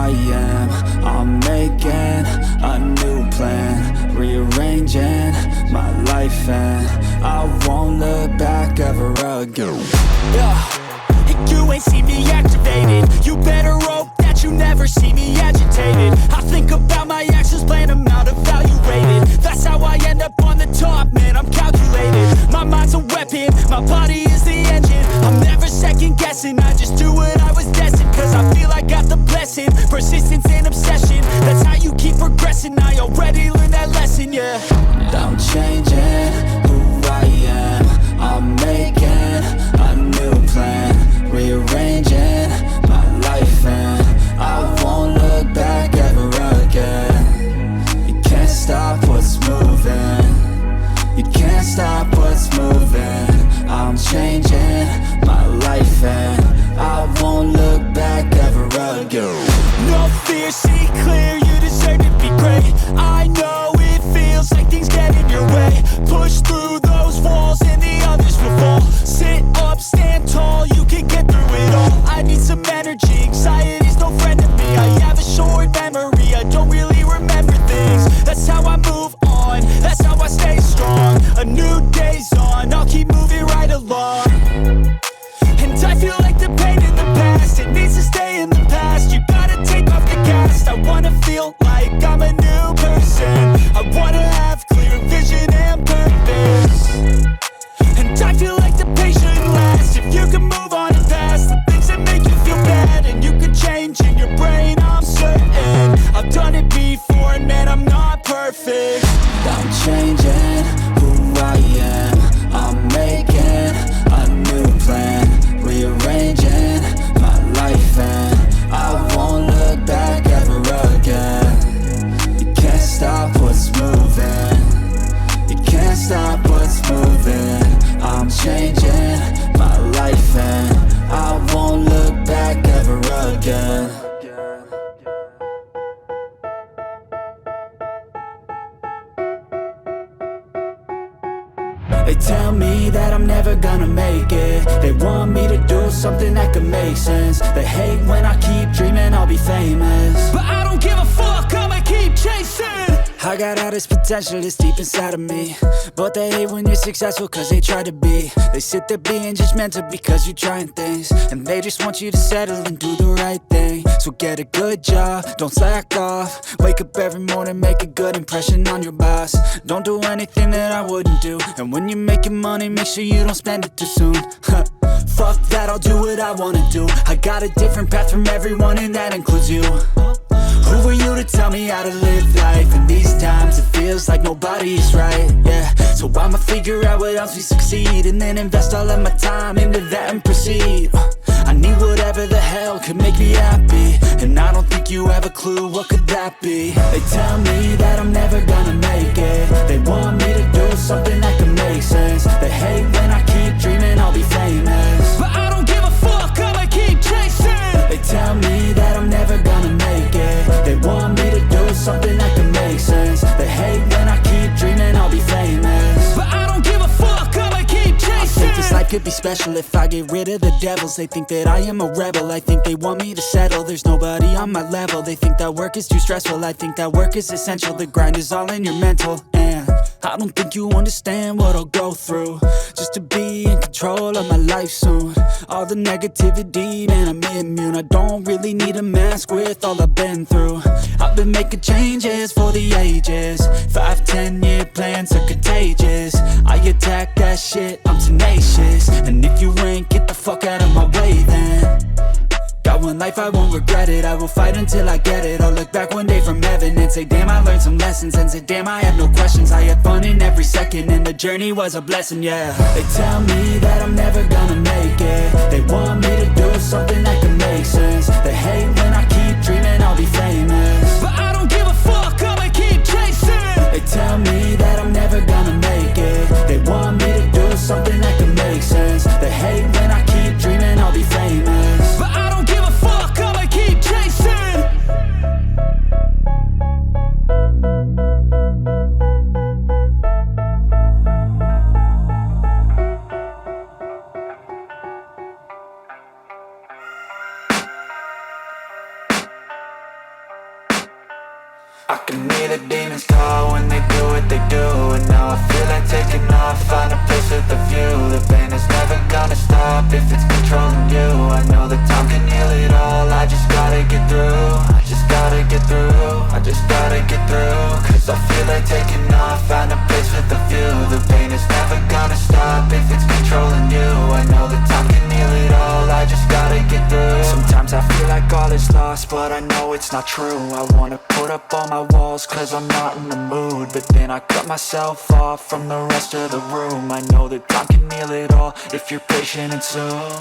I am. I'm making a new plan, rearranging my life, and I won't look back ever again. Yeah. You ain't see me activated. You better hope that you never see me agitated. I think about my actions, plan them out, evaluated. That's how I end up on the top, man, I'm calculated. My mind's a weapon, my body is the engine. I'm never second guessing, I just do what I was destined. Cause I feel I got the blessing, persistence and obsession. That's how you keep progressing, I already learned that lesson, yeah. I'm changing who I am. I'm making a new plan, rearranging my life, and I won't look back ever again. You can't stop what's moving. You can't stop what's moving. I'm changing my life, and I won't look back ever again. No fear, see clear, you deserve to be great. I know it feels like things get in your way. Push through those walls and the others will fall. Sit up, stand tall, you can get through it all. I need some energy, anxiety's no friend to me. I have a short memory, I don't really remember things. That's how I move on, that's how I stay strong. A new day's on, I'll keep moving right along. And I feel like the pain in the past, it needs to stay in the past. You gotta take off the cast. I wanna feel like I'm a new person. I wanna have clear vision and purpose. And I feel like the pain shouldn't last. If you can move on and past the things that make you feel bad, and you can change in your brain, I'm certain. I've done it before, and man, I'm not perfect. I'm changing who I am. I'm making a new plan, rearranging my life, and I won't look back ever again. You can't stop what's moving. You can't stop what's moving. I'm changing my life, and I won't look back ever again. They tell me that I'm never gonna make it. They want me to do something that could make sense. They hate when I keep dreaming I'll be famous, but I don't give a fuck, I'ma keep chasing. I got all this potential that's deep inside of me, but they hate when you're successful cause they try to be. They sit there being judgmental because you're trying things, and they just want you to settle and do the right thing. So get a good job, don't slack off. Wake up every morning, make a good impression on your boss. Don't do anything that I wouldn't do, and when you're making money, make sure you don't spend it too soon. Fuck that, I'll do what I wanna do. I got a different path from everyone, and that includes you. Who are you to tell me how to live life? In these times it feels like nobody's right, yeah. So I'ma figure out what else we succeed, and then invest all of my time into that and proceed. I need whatever the hell could make me happy, and I don't think you have a clue what could that be. They tell me that I'm never gonna make it. They want me to do something that could make sense. They hate when I keep dreaming I'll be famous, but I don't give a fuck, I'ma keep chasing. They tell me that I'm never gonna make it. They want me to do something that can make sense. They hate when I keep dreaming I'll be famous, but I don't give a fuck, I'ma keep chasing. I think this life could be special if I get rid of the devils. They think that I am a rebel, I think they want me to settle. There's nobody on my level. They think that work is too stressful, I think that work is essential. The grind is all in your mental, and I don't think you understand what I'll go through just to be in control of my life soon. All the negativity, man, I'm immune. I don't really need a mask with all I've been through. I've been making changes for the ages. 5-10 year plans are contagious. I attack that shit, I'm tenacious. And if you ain't, get the fuck out of my way then. Got one life, I won't regret it. I will fight until I get it. I'll look back one day from heaven and say, damn, I learned some lessons. And say, damn, I have no questions. I had fun in every second, and the journey was a blessing, yeah. They tell me that I'm never gonna make it. They want me to do something that can make sense. They hate when I keep dreaming I'll be famous, but I don't give a fuck, I'ma keep chasing. They tell me that I'm never gonna make it. They want me to do something that can make sense. They hate when I keep dreaming I'll be famous, but I don't give a fuck, I'ma keep chasing. I can hear the demons call when they do what they do. And now I feel like taking off, find a place with a view. The pain is never gonna stop if it's controlling you. I know that time can heal it all, I just gotta get through. I just gotta get through, I just gotta get through. Cause I feel like taking off, find a place with a view. The pain is never gonna stop if it's controlling you. I know that time can heal it all, I just gotta get through. Sometimes I feel like all is lost, but I know it's not true. I wanna put up all my walls cause I'm not in the mood, but then I cut myself off from the rest of the room. I know that time can heal it all if you're patient and soon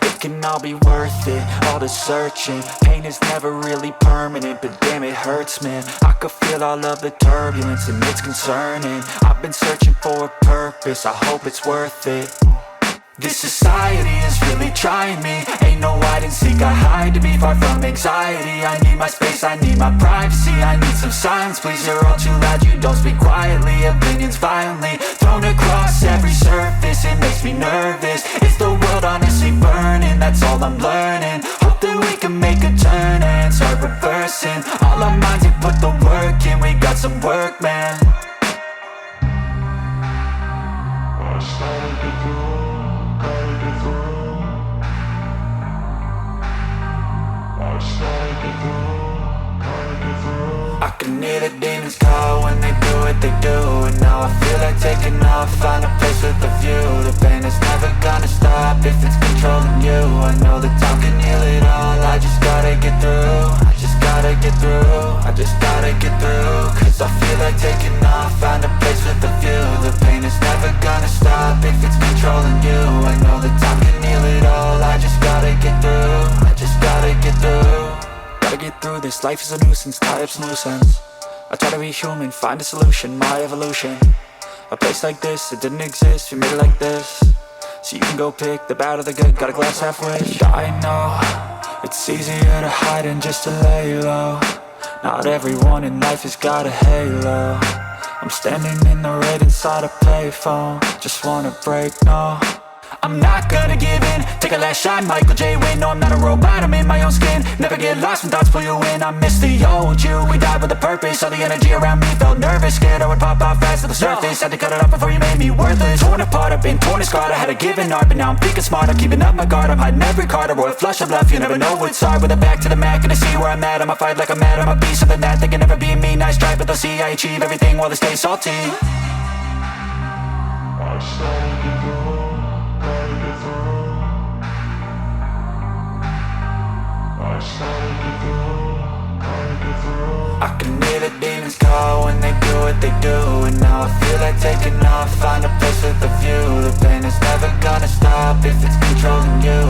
it can all be worth it, all the searching. Pain is never really permanent, but damn it hurts, man. I could feel all of the turbulence and it's concerning. I've been searching for a purpose, I hope it's worth it. This society is really trying me. Ain't no hide and seek, I hide to be far from anxiety. I need my space, I need my privacy. I need some silence, please, you're all too loud. You don't speak quietly, opinions violently thrown across every surface. It makes me nervous, is the world honestly burning? That's all I'm learning. Hope that we can make a turn and start reversing. All our minds have put the work in, we got some work, man. I can hear the demons call when they do what they do. And now I feel like taking off, find a place with a view. The pain is never gonna stop if it's controlling you. I know that time can heal it all, I just gotta get through. I just gotta get through, I just gotta get through. Cause I feel like taking off, find a place with a view. The pain is never gonna stop if it's controlling you. I know that time can heal it all, I just gotta get through. I just gotta get through. Gotta get through this, life is a nuisance, tie up some loose ends. I try to be human, find a solution, my evolution. A place like this, it didn't exist, we made it like this. So you can go pick the bad or the good, got a glass halfway. I know, it's easier to hide than just to lay low. Not everyone in life has got a halo. I'm standing in the red inside a payphone, just wanna break, no. I'm not gonna give in, take a last shot, Michael J. Win. No, I'm not a robot, I'm in my own skin. Never get lost when thoughts pull you in. I miss the old you, we died with a purpose. All the energy around me felt nervous, scared I would pop out fast to the surface. Had to cut it off before you made me worthless. Torn apart, I've been torn and scarred. I had a given art, but now I'm thinking smart. I'm keeping up my guard, I'm hiding every card. A royal flush of bluff, you never know what's hard. With a back to the mat, gonna see where I'm at. I'ma fight like I'm mad, I'ma be something that they can never be me. Nice try, but they'll see I achieve everything while they stay salty. I can hear the demons call when they do what they do. And now I feel like taking off, find a place with a view. The pain is never gonna stop if it's controlling you.